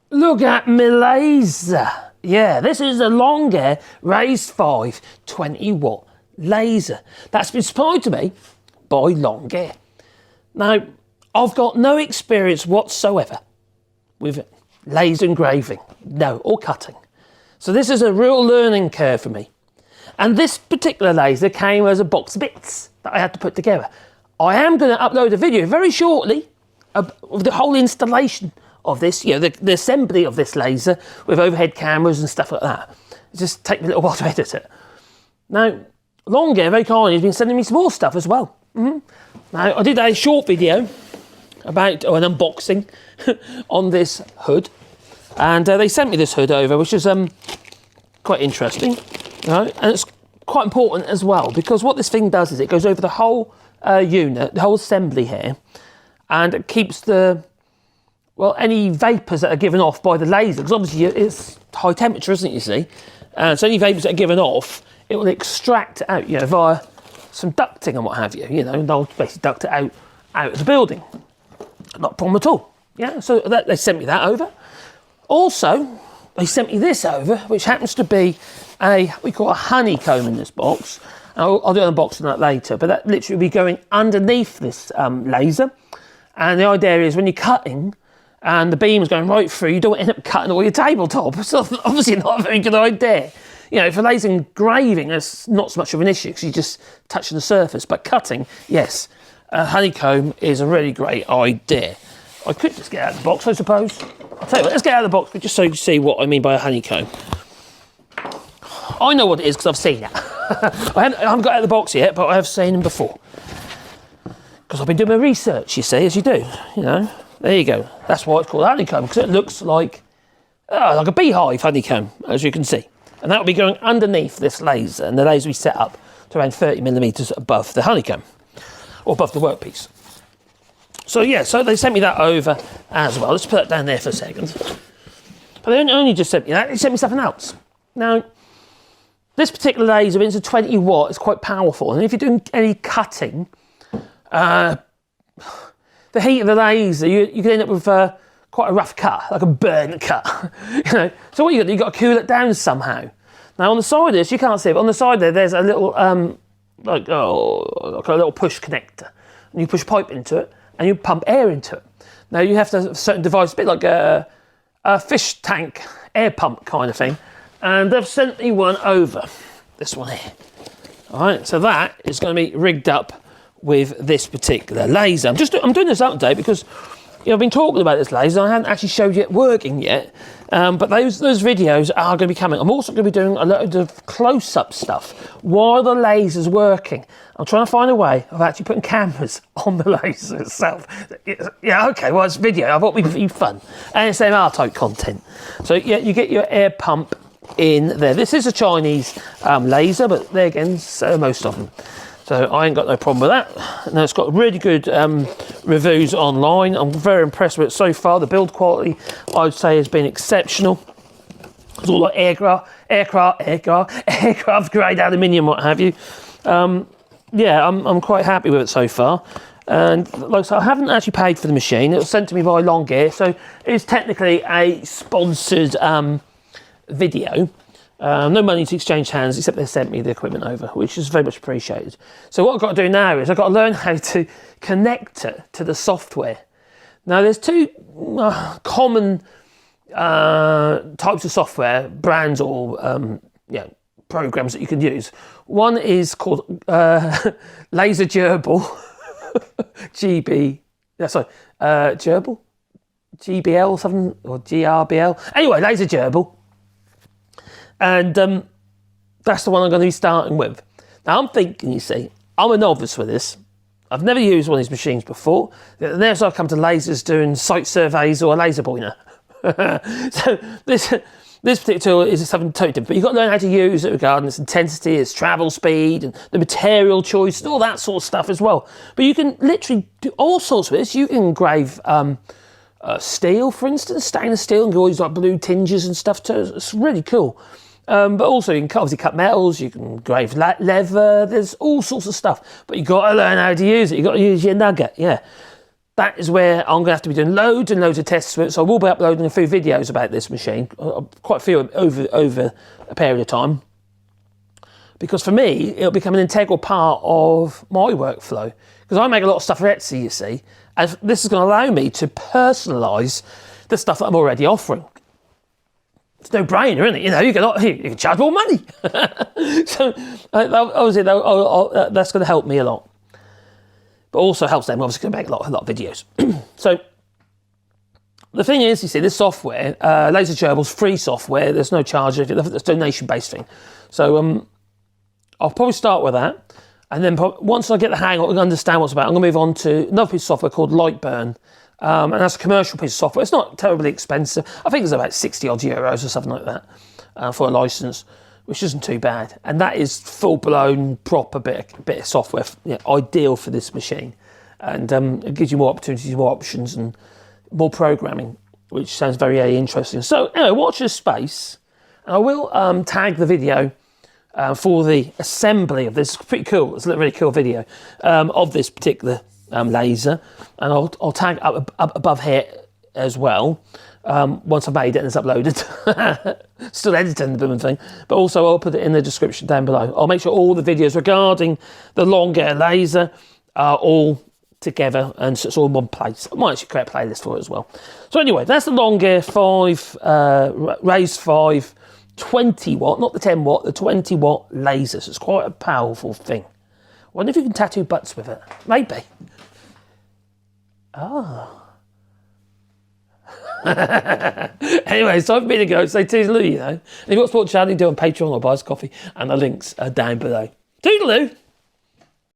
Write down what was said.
Look at my laser. Yeah, this is a Longair Raise 5 20 watt laser. That's been supplied to me by Longair. Now, I've got no experience whatsoever with laser engraving, no, or cutting. So this is a real learning curve for me. And this particular laser came as a box of bits that I had to put together. I am going to upload a video very shortly of the whole installation of this, you know, the assembly of this laser with overhead cameras and stuff like that. It just takes me a little while to edit it. Now, Longair very kindly has been sending me some more stuff as well. Now, I did a short video about an unboxing on this hood, and they sent me this hood over, which is quite interesting, and it's quite important as well, because what this thing does is it goes over the whole unit, the whole assembly here, and it keeps any vapours that are given off by the laser, because obviously it's high temperature, isn't it, you see? So any vapours that are given off, it will extract out, you know, via some ducting and what have you, you know, and they'll basically duct it out of the building. Not a problem at all. Yeah, so they sent me that over. Also, they sent me this over, which happens to be we call a honeycomb in this box. I'll do an unboxing of that later, but that literally will be going underneath this laser. And the idea is when you're cutting and the beam's going right through, you don't end up cutting all your tabletop. It's obviously not a very good idea. You know, for laser engraving, that's not so much of an issue because you're just touching the surface. But cutting, yes, honeycomb is a really great idea. I could just get out of the box, I suppose. I'll tell you what, let's get out of the box, but just so you can see what I mean by a honeycomb. I know what it is because I've seen it. I haven't got out of the box yet, but I have seen them before. Because I've been doing my research, you see, as you do. You know, there you go. That's why it's called honeycomb, because it looks like a beehive honeycomb, as you can see. And that will be going underneath this laser, and the laser will be set up to around 30 millimetres above the honeycomb, or above the workpiece. So yeah, so they sent me that over as well. Let's put that down there for a second. But they only just sent me that, they sent me something else. Now, this particular laser, it's a 20 watt, it's quite powerful. And if you're doing any cutting, the heat of the laser, you can end up with quite a rough cut, like a burnt cut. You know, so what you've got to cool it down somehow. Now on the side of this, you can't see it, but on the side there's a little, like a little push connector. And you push a pipe into it, and you pump air into it. Now you have to have a certain device, a bit like a fish tank air pump kind of thing. And they've sent me one over, this one here. All right, so that is going to be rigged up with this particular laser. I'm doing this update because I've been talking about this laser. I haven't actually showed you it working yet, but those videos are going to be coming. I'm also going to be doing a lot of close-up stuff while the laser's working. I'm trying to find a way of actually putting cameras on the laser itself. Yeah, okay, well, it's video. I thought it'd be fun. ASMR type content. So yeah, you get your air pump in there. This is a Chinese laser, but there again, so most of them. So I ain't got no problem with that. Now it's got really good reviews online. I'm very impressed with it so far. The build quality, I would say, has been exceptional. It's all like aircraft grade aluminium, what have you. Yeah, I'm quite happy with it so far. And like I said, I haven't actually paid for the machine. It was sent to me by Longair, so it's technically a sponsored video. No money to exchange hands, except they sent me the equipment over, which is very much appreciated. So what I've got to do now is I've got to learn how to connect it to the software. Now there's two common types of software, brands or programs that you can use. One is called Laser Gerbil, Gerbil? GBL something, or GRBL. Anyway, Laser Gerbil. And that's the one I'm going to be starting with. Now I'm thinking, you see, I'm a novice with this. I've never used one of these machines before. Never I've come to lasers doing site surveys or a laser pointer. So this particular tool is something totally different. But you've got to learn how to use it regarding its intensity, its travel speed, and the material choice, and all that sort of stuff as well. But you can literally do all sorts with this. You can engrave steel, for instance, stainless steel, and get all these like blue tinges and stuff too. It's really cool. But also you can obviously cut metals, you can engrave leather, there's all sorts of stuff. But you've got to learn how to use it. You've got to use your nugget, yeah. that is where I'm going to have to be doing loads and loads of tests with it. So I will be uploading a few videos about this machine, quite a few over a period of time. Because for me, it'll become an integral part of my workflow. Because I make a lot of stuff for Etsy, you see, and this is going to allow me to personalise the stuff that I'm already offering. It's no brainer, isn't it? You know, you can charge more money. So obviously, that's going to help me a lot. But also helps them, obviously, to make a lot of videos. So the thing is, you see, this software, Laser Gerbil's free software. There's no charge. It's a donation-based thing. So I'll probably start with that. And then once I get the hang of it and understand what's about, I'm going to move on to another piece of software called Lightburn. And that's a commercial piece of software. It's not terribly expensive. I think it's about 60 odd euros or something like that for a license, which isn't too bad. And that is full-blown, proper bit of software, ideal for this machine. And it gives you more opportunities, more options, and more programming, which sounds very, very interesting. So anyway, watch this space. And I will tag the video for the assembly of this. It's pretty cool. It's a really cool video of this particular laser, and I'll tag up above here as well once I've made it and it's uploaded. Still editing the blooming thing, but also I'll put it in the description down below. I'll make sure all the videos regarding the long-air laser are all together and so it's all in one place. I might actually create a playlist for it as well. So anyway, that's the long-air 5 Raise 5 20 watt, not the 10 watt, the 20 watt laser. So it's quite a powerful thing. I wonder if you can tattoo butts with it. Maybe. Oh. Anyway, it's time for me to go. Say toodaloo, you know. And if you've got Sport Channel, you do on Patreon or buy us coffee, and the links are down below. Toodaloo!